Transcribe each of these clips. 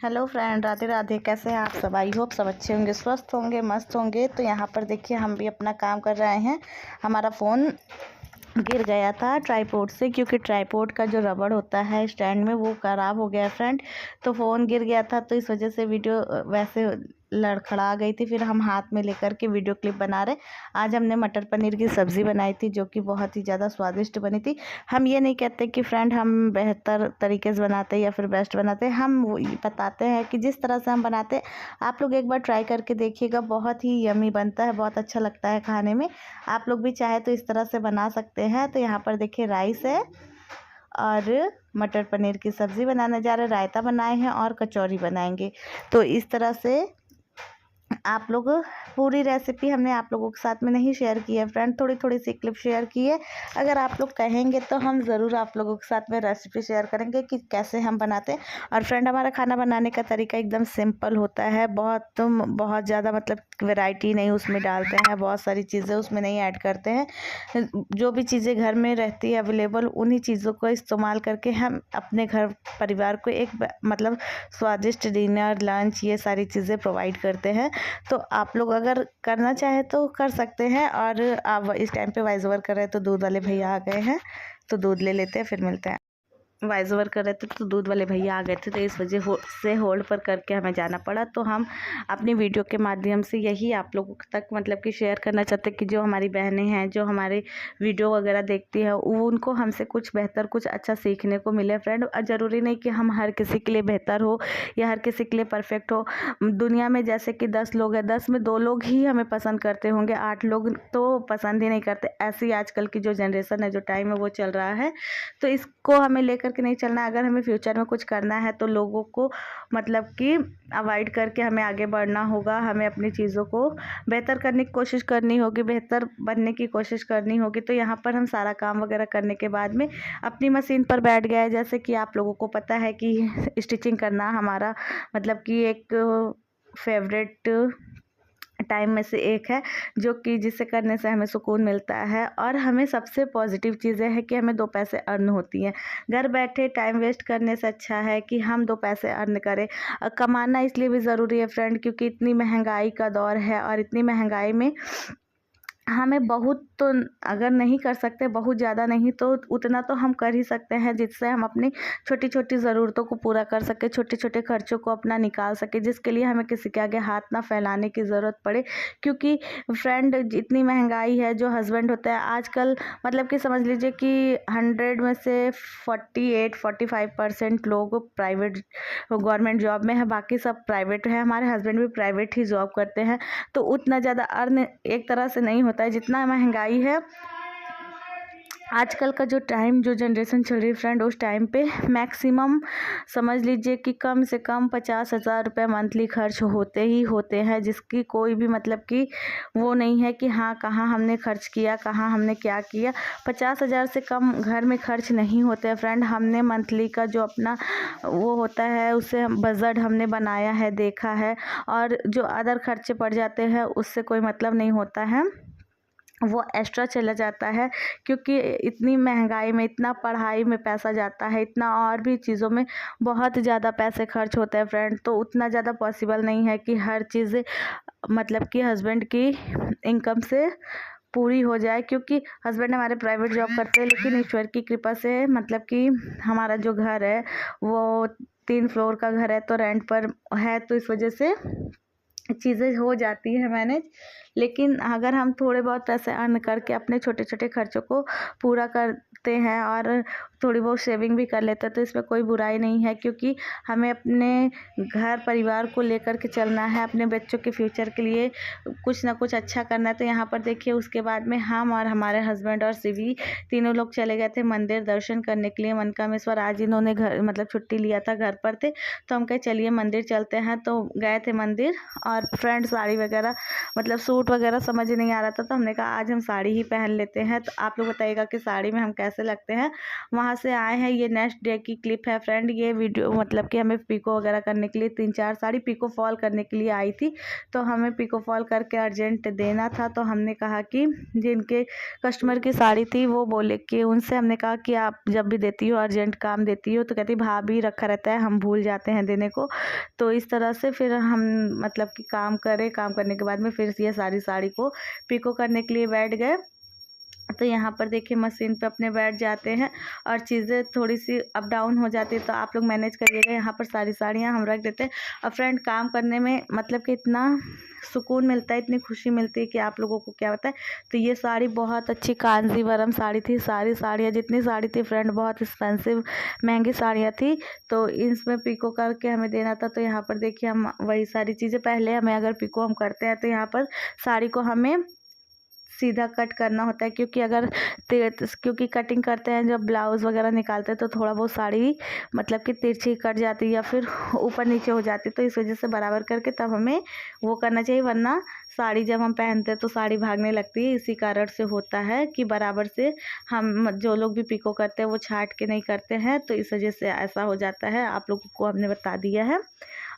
Hello friend, Radhe Radhe. कैसे हैं आप सब? आई होप सब अच्छे होंगे, स्वस्थ होंगे, मस्त होंगे। तो यहाँ पर देखिए हम भी अपना काम कर रहे हैं। हमारा फ़ोन गिर गया था ट्राईपोड से, क्योंकि ट्राईपोड का जो रबड़ होता है स्टैंड में वो ख़राब हो गया है फ्रेंड। तो फ़ोन गिर गया था, तो इस वजह से वीडियो वैसे लड़खड़ा गई थी। फिर हम हाथ में लेकर के वीडियो क्लिप बना रहे। आज हमने मटर पनीर की सब्ज़ी बनाई थी, जो कि बहुत ही ज़्यादा स्वादिष्ट बनी थी। हम ये नहीं कहते कि फ्रेंड हम बेहतर तरीके से बनाते हैं या फिर बेस्ट बनाते हैं। हम वो बताते हैं कि जिस तरह से हम बनाते हैं आप लोग एक बार ट्राई करके देखिएगा। बहुत ही यमी बनता है, बहुत अच्छा लगता है खाने में। आप लोग भी चाहे तो इस तरह से बना सकते हैं। तो यहाँ पर देखिए राइस है और मटर पनीर की सब्ज़ी बनाने जा रहे हैं, रायता बनाए हैं और कचौरी बनाएंगे। तो इस तरह से आप लोग पूरी रेसिपी हमने आप लोगों के साथ में नहीं शेयर की है फ्रेंड, थोड़ी थोड़ी सी क्लिप शेयर की है। अगर आप लोग कहेंगे तो हम ज़रूर आप लोगों के साथ में रेसिपी शेयर करेंगे कि कैसे हम बनाते हैं। और फ्रेंड हमारा खाना बनाने का तरीका एकदम सिंपल होता है। बहुत ज़्यादा मतलब वैरायटी नहीं उसमें डालते हैं, बहुत सारी चीज़ें उसमें नहीं ऐड करते हैं। जो भी चीज़ें घर में रहती है अवेलेबल, उन्हीं चीज़ों को इस्तेमाल करके हम अपने घर परिवार को एक मतलब स्वादिष्ट डिनर, लंच, ये सारी चीज़ें प्रोवाइड करते हैं। तो आप लोग अगर करना चाहे तो कर सकते हैं। और आप इस टाइम पे वॉइस ओवर कर रहे हैं तो दूध वाले भैया आ गए हैं, तो दूध ले लेते हैं फिर मिलते हैं। वॉइस ओवर कर रहे थे तो दूध वाले भैया आ गए थे, तो इस वजह से होल्ड पर करके हमें जाना पड़ा। तो हम अपनी वीडियो के माध्यम से यही आप लोगों तक मतलब कि शेयर करना चाहते हैं कि जो हमारी बहनें हैं, जो हमारे वीडियो वगैरह देखती हैं, उनको हमसे कुछ बेहतर, कुछ अच्छा सीखने को मिले फ्रेंड। ज़रूरी नहीं कि हम हर किसी के लिए बेहतर हो या हर किसी के लिए परफेक्ट हो। दुनिया में जैसे कि 10 लोग हैं, 10 में 2 लोग ही हमें पसंद करते होंगे, 8 लोग तो पसंद ही नहीं करते। ऐसी आजकल की जो जनरेशन है, जो टाइम है, वो चल रहा है। तो इसको हमें लेकर के नहीं चलना। अगर हमें फ्यूचर में कुछ करना है तो लोगों को मतलब कि अवॉइड करके हमें आगे बढ़ना होगा। हमें अपनी चीज़ों को बेहतर करने की कोशिश करनी होगी, बेहतर बनने की कोशिश करनी होगी। तो यहाँ पर हम सारा काम वगैरह करने के बाद में अपनी मशीन पर बैठ गए। जैसे कि आप लोगों को पता है कि स्टिचिंग करना हमारा मतलब कि एक फेवरेट टाइम में से एक है, जो कि जिसे करने से हमें सुकून मिलता है। और हमें सबसे पॉजिटिव चीज़ें हैं कि हमें 2 पैसे अर्न होती हैं। घर बैठे टाइम वेस्ट करने से अच्छा है कि हम 2 पैसे अर्न करें। कमाना इसलिए भी ज़रूरी है फ्रेंड, क्योंकि इतनी महंगाई का दौर है और इतनी महंगाई में हमें बहुत तो अगर नहीं कर सकते, बहुत ज़्यादा नहीं तो उतना तो हम कर ही सकते हैं, जिससे हम अपनी छोटी छोटी ज़रूरतों को पूरा कर सकें, छोटे छोटे खर्चों को अपना निकाल सकें, जिसके लिए हमें किसी के आगे हाथ ना फैलाने की ज़रूरत पड़े। क्योंकि फ्रेंड जितनी महंगाई है, जो हस्बैंड होता है आजकल मतलब कि समझ लीजिए कि 100 में से 48-45% लोग प्राइवेट गवर्नमेंट जॉब में है, बाकी सब प्राइवेट है। हमारे हस्बैंड भी प्राइवेट ही जॉब करते हैं। तो उतना ज़्यादा अर्न एक तरह से नहीं होता है जितना महंगाई है। आजकल का जो टाइम, जो जनरेशन चल रही है फ्रेंड, उस टाइम पे मैक्सिमम समझ लीजिए कि कम से कम 50,000 रुपये मंथली खर्च होते ही होते हैं, जिसकी कोई भी मतलब कि वो नहीं है कि हाँ कहाँ हमने खर्च किया, कहाँ हमने क्या किया। 50,000 से कम घर में खर्च नहीं होते हैं फ्रेंड। हमने मंथली का जो अपना वो होता है उससे बजट हमने बनाया है, देखा है। और जो अदर खर्चे पड़ जाते हैं उससे कोई मतलब नहीं होता है, वो एक्स्ट्रा चला जाता है। क्योंकि इतनी महंगाई में इतना पढ़ाई में पैसा जाता है, इतना और भी चीज़ों में बहुत ज़्यादा पैसे खर्च होते हैं फ्रेंड। तो उतना ज़्यादा पॉसिबल नहीं है कि हर चीज़ मतलब कि हस्बैंड की इनकम से पूरी हो जाए। क्योंकि हस्बैंड हमारे प्राइवेट जॉब करते हैं, लेकिन ईश्वर की कृपा से मतलब कि हमारा जो घर है वो 3 फ्लोर का घर है, तो रेंट पर है, तो इस वजह से चीज़ें हो जाती है मैनेज। लेकिन अगर हम थोड़े बहुत पैसे अर्न करके अपने छोटे छोटे खर्चों को पूरा करते हैं और थोड़ी बहुत सेविंग भी कर लेते हैं, तो इसमें कोई बुराई नहीं है। क्योंकि हमें अपने घर परिवार को लेकर के चलना है, अपने बच्चों के फ्यूचर के लिए कुछ ना कुछ अच्छा करना है। तो यहाँ पर देखिए उसके बाद में हम और हमारे हस्बैंड और शिवी तीनों लोग चले गए थे मंदिर दर्शन करने के लिए, मनकामेश्वर। आज इन्होंने घर मतलब छुट्टी लिया था, घर पर थे, तो हम कहे चलिए मंदिर चलते हैं। तो गए थे मंदिर। और फ्रेंड साड़ी वगैरह मतलब सूट वगैरह समझ नहीं आ रहा था, तो हमने कहा आज हम साड़ी ही पहन लेते हैं। तो आप लोग बताइएगा कि साड़ी में हम कैसे लगते हैं। वहाँ वहाँ से आए हैं। ये नेक्स्ट डे की क्लिप है फ्रेंड। ये वीडियो मतलब कि हमें पिको वगैरह करने के लिए 3-4 साड़ी पिको फॉल करने के लिए आई थी, तो हमें पिको फॉल करके अर्जेंट देना था। तो हमने कहा कि जिनके कस्टमर की साड़ी थी वो बोले कि उनसे हमने कहा कि आप जब भी देती हो अर्जेंट काम देती हो, तो कहती भाभी रखा रहता है, हम भूल जाते हैं देने को। तो इस तरह से फिर हम मतलब कि काम करने के बाद में फिर ये सारी साड़ी को पिको करने के लिए बैठ गए। तो यहाँ पर देखिए मशीन पे अपने बैठ जाते हैं और चीज़ें थोड़ी सी अप डाउन हो जाती है, तो आप लोग मैनेज करिएगा। यहाँ पर सारी साड़ियाँ हम रख देते हैं। और फ्रेंड काम करने में मतलब कि इतना सुकून मिलता है, इतनी खुशी मिलती है कि आप लोगों को क्या बताएं। तो ये साड़ी बहुत अच्छी कांजीवरम साड़ी थी। सारी साड़ियाँ जितनी साड़ी थी फ्रेंड बहुत एक्सपेंसिव महंगी साड़ियाँ थी, तो इसमें पिको करके हमें देना था। तो यहाँ पर देखिए हम वही सारी चीज़ें, पहले हमें अगर पिको हम करते हैं तो यहाँ पर साड़ी को हमें सीधा कट करना होता है, क्योंकि कटिंग करते हैं जब ब्लाउज़ वगैरह निकालते हैं तो थोड़ा बहुत साड़ी मतलब कि तिरछी कट जाती है या फिर ऊपर नीचे हो जाती है। तो इस वजह से बराबर करके तब हमें वो करना चाहिए, वरना साड़ी जब हम पहनते हैं तो साड़ी भागने लगती है। इसी कारण से होता है कि बराबर से हम जो लोग भी पिको करते हैं वो छाट के नहीं करते हैं, तो इस वजह से ऐसा हो जाता है। आप लोगों को हमने बता दिया है।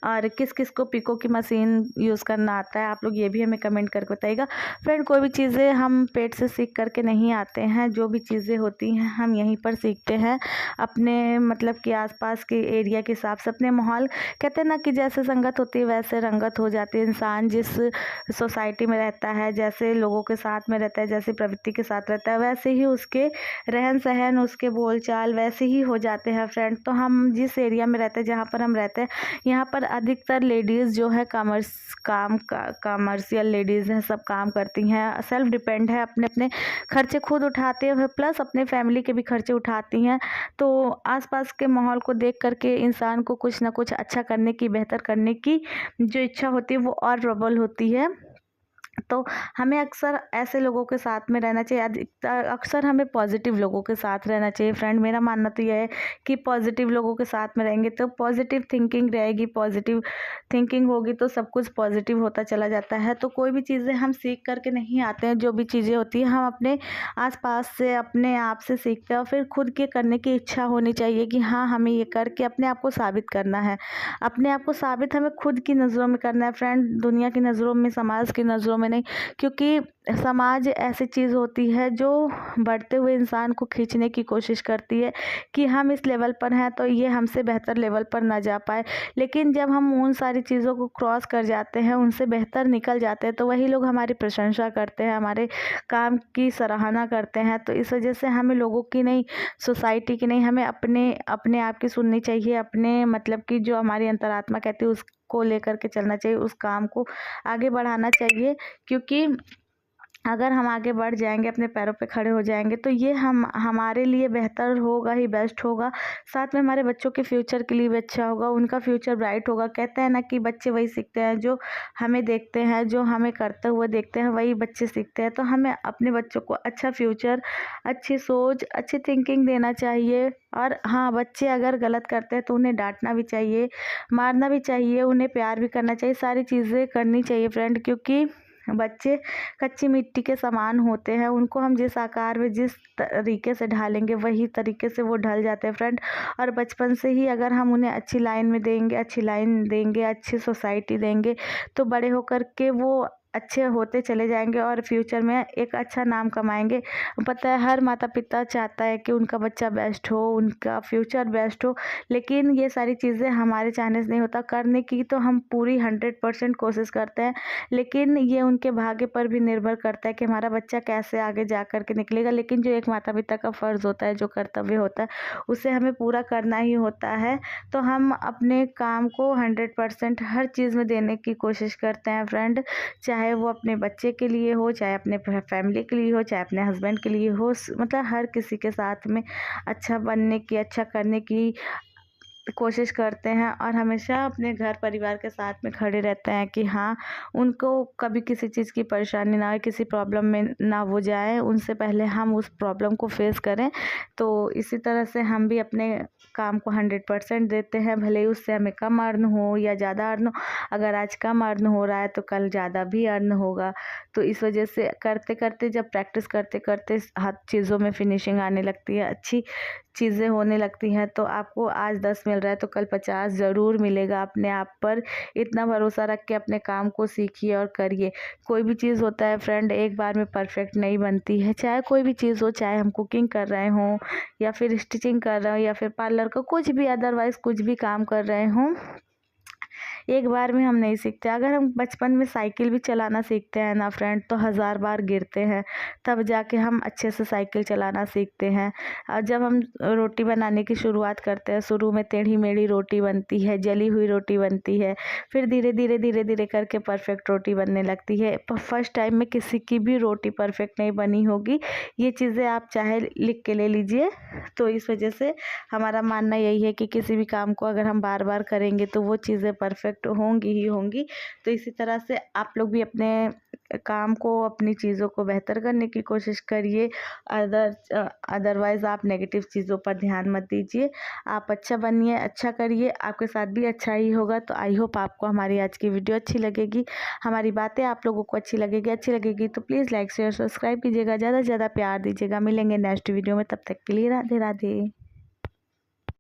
और किस किस को पिको की मशीन यूज़ करना आता है, आप लोग ये भी हमें कमेंट करके बताइएगा। फ्रेंड कोई भी चीज़ें हम पेट से सीख करके नहीं आते हैं, जो भी चीज़ें होती हैं हम यहीं पर सीखते हैं, अपने मतलब कि आसपास के एरिया के हिसाब से, अपने माहौल कहते हैं ना कि जैसे संगत होती है वैसे रंगत हो जाती है। इंसान जिस सोसाइटी में रहता है, जैसे लोगों के साथ में रहता है, जैसे प्रवृत्ति के साथ रहता है, वैसे ही उसके रहन सहन, उसके बोलचाल वैसे ही हो जाते हैं फ्रेंड। तो हम जिस एरिया में रहते हैं, जहाँ पर हम रहते हैं, यहाँ पर अधिकतर लेडीज़ जो है कमर्शियल लेडीज़ हैं, सब काम करती हैं, सेल्फ डिपेंड है, अपने अपने खर्चे खुद उठाते हैं, प्लस अपने फैमिली के भी खर्चे उठाती हैं। तो आसपास के माहौल को देख करके इंसान को कुछ ना कुछ अच्छा करने की, बेहतर करने की जो इच्छा होती है वो और प्रबल होती है। तो हमें अक्सर ऐसे लोगों के साथ में रहना चाहिए, अक्सर हमें पॉजिटिव लोगों के साथ रहना चाहिए फ्रेंड। मेरा मानना तो यह है कि पॉजिटिव लोगों के साथ में रहेंगे तो पॉजिटिव थिंकिंग रहेगी, पॉजिटिव थिंकिंग होगी तो सब कुछ पॉजिटिव होता चला जाता है। तो कोई भी चीज़ें हम सीख करके नहीं आते हैं, जो भी चीज़ें होती हैं हम अपने आसपास से, अपने आप से सीखते हैं, और फिर खुद के करने की इच्छा होनी चाहिए कि हाँ हमें ये करके अपने आप को साबित करना है। अपने आप को साबित हमें खुद की नज़रों में करना है फ्रेंड, दुनिया की नज़रों में, समाज की नज़रों में नहीं। क्योंकि समाज ऐसी चीज़ होती है जो बढ़ते हुए इंसान को खींचने की कोशिश करती है कि हम इस लेवल पर हैं तो ये हमसे बेहतर लेवल पर ना जा पाए। लेकिन जब हम उन सारी चीज़ों को क्रॉस कर जाते हैं, उनसे बेहतर निकल जाते हैं, तो वही लोग हमारी प्रशंसा करते हैं, हमारे काम की सराहना करते हैं। तो इस वजह से हमें लोगों की नहीं, सोसाइटी की नहीं, हमें अपने आप की सुननी चाहिए, अपने मतलब कि जो हमारी अंतरात्मा कहती है उसको लेकर के चलना चाहिए, उस काम को आगे बढ़ाना चाहिए। क्योंकि अगर हम आगे बढ़ जाएंगे, अपने पैरों पे खड़े हो जाएंगे, तो ये हमारे लिए बेहतर होगा ही, बेस्ट होगा। साथ में हमारे बच्चों के फ्यूचर के लिए भी अच्छा होगा, उनका फ्यूचर ब्राइट होगा। कहते हैं ना कि बच्चे वही सीखते हैं जो हमें देखते हैं, जो हमें करते हुए देखते हैं वही बच्चे सीखते हैं। तो हमें अपने बच्चों को अच्छा फ्यूचर, अच्छी सोच, अच्छी थिंकिंग देना चाहिए। और हाँ, बच्चे अगर गलत करते हैं तो उन्हें डांटना भी चाहिए, मारना भी चाहिए, उन्हें प्यार भी करना चाहिए, सारी चीज़ें करनी चाहिए फ्रेंड। क्योंकि बच्चे कच्ची मिट्टी के समान होते हैं, उनको हम जिस आकार में, जिस तरीके से ढालेंगे वही तरीके से वो ढल जाते हैं फ्रेंड। और बचपन से ही अगर हम उन्हें अच्छी लाइन में देंगे, अच्छी लाइन देंगे, अच्छी सोसाइटी देंगे, तो बड़े होकर के वो अच्छे होते चले जाएंगे और फ्यूचर में एक अच्छा नाम कमाएंगे। पता है हर माता पिता चाहता है कि उनका बच्चा बेस्ट हो, उनका फ्यूचर बेस्ट हो, लेकिन ये सारी चीज़ें हमारे चाहने से नहीं होता। करने की तो हम पूरी 100% कोशिश करते हैं, लेकिन ये उनके भाग्य पर भी निर्भर करता है कि हमारा बच्चा कैसे आगे जा कर के निकलेगा। लेकिन जो एक माता पिता का फ़र्ज़ होता है, जो कर्तव्य होता है, उसे हमें पूरा करना ही होता है। तो हम अपने काम को 100% हर चीज़ में देने की कोशिश करते हैं फ्रेंड, चाहे वो अपने बच्चे के लिए हो, चाहे अपने फैमिली के लिए हो, चाहे अपने हस्बैंड के लिए हो, मतलब हर किसी के साथ में अच्छा बनने की, अच्छा करने की कोशिश करते हैं और हमेशा अपने घर परिवार के साथ में खड़े रहते हैं कि हाँ, उनको कभी किसी चीज़ की परेशानी ना आए, किसी प्रॉब्लम में ना वो जाए, उनसे पहले हम उस प्रॉब्लम को फेस करें। तो इसी तरह से हम भी अपने काम को 100% देते हैं, भले ही उससे हमें कम अर्न हो या ज़्यादा अर्न हो। अगर आज कम अर्न हो रहा है तो कल ज़्यादा भी अर्न होगा। तो इस वजह से करते करते, जब प्रैक्टिस करते करते हर चीज़ों में फिनिशिंग आने लगती है, अच्छी चीज़ें होने लगती हैं, तो आपको आज 10 मिल रहा है तो कल 50 ज़रूर मिलेगा। अपने आप पर इतना भरोसा रख के अपने काम को सीखिए और करिए। कोई भी चीज़ होता है फ्रेंड, एक बार में परफेक्ट नहीं बनती है। चाहे कोई भी चीज़ हो, चाहे हम कुकिंग कर रहे हों या फिर स्टिचिंग कर रहे हों या फिर पार्लर का कुछ भी अदरवाइज़ कुछ भी काम कर रहे हों, एक बार में हम नहीं सीखते। अगर हम बचपन में साइकिल भी चलाना सीखते हैं ना फ्रेंड, तो 1000 बार गिरते हैं, तब जाके हम अच्छे से साइकिल चलाना सीखते हैं। और जब हम रोटी बनाने की शुरुआत करते हैं, शुरू में टेढ़ी मेढ़ी रोटी बनती है, जली हुई रोटी बनती है, फिर धीरे धीरे धीरे धीरे करके परफेक्ट रोटी बनने लगती है। फर्स्ट टाइम में किसी की भी रोटी परफेक्ट नहीं बनी होगी, ये चीज़ें आप चाहे लिख के ले लीजिए। तो इस वजह से हमारा मानना यही है कि किसी भी काम को अगर हम बार बार करेंगे तो वो चीज़ें परफेक्ट होंगी ही होंगी। तो इसी तरह से आप लोग भी अपने काम को, अपनी चीज़ों को बेहतर करने की कोशिश करिए। अदरवाइज़ आप नेगेटिव चीज़ों पर ध्यान मत दीजिए। आप अच्छा बनिए, अच्छा करिए, आपके साथ भी अच्छा ही होगा। तो आई होप आपको हमारी आज की वीडियो अच्छी लगेगी, हमारी बातें आप लोगों को अच्छी लगेगी तो प्लीज़ लाइक शेयर सब्सक्राइब कीजिएगा, ज़्यादा से ज़्यादा प्यार दीजिएगा। मिलेंगे नेक्स्ट वीडियो में, तब तक के लिए राधे राधे।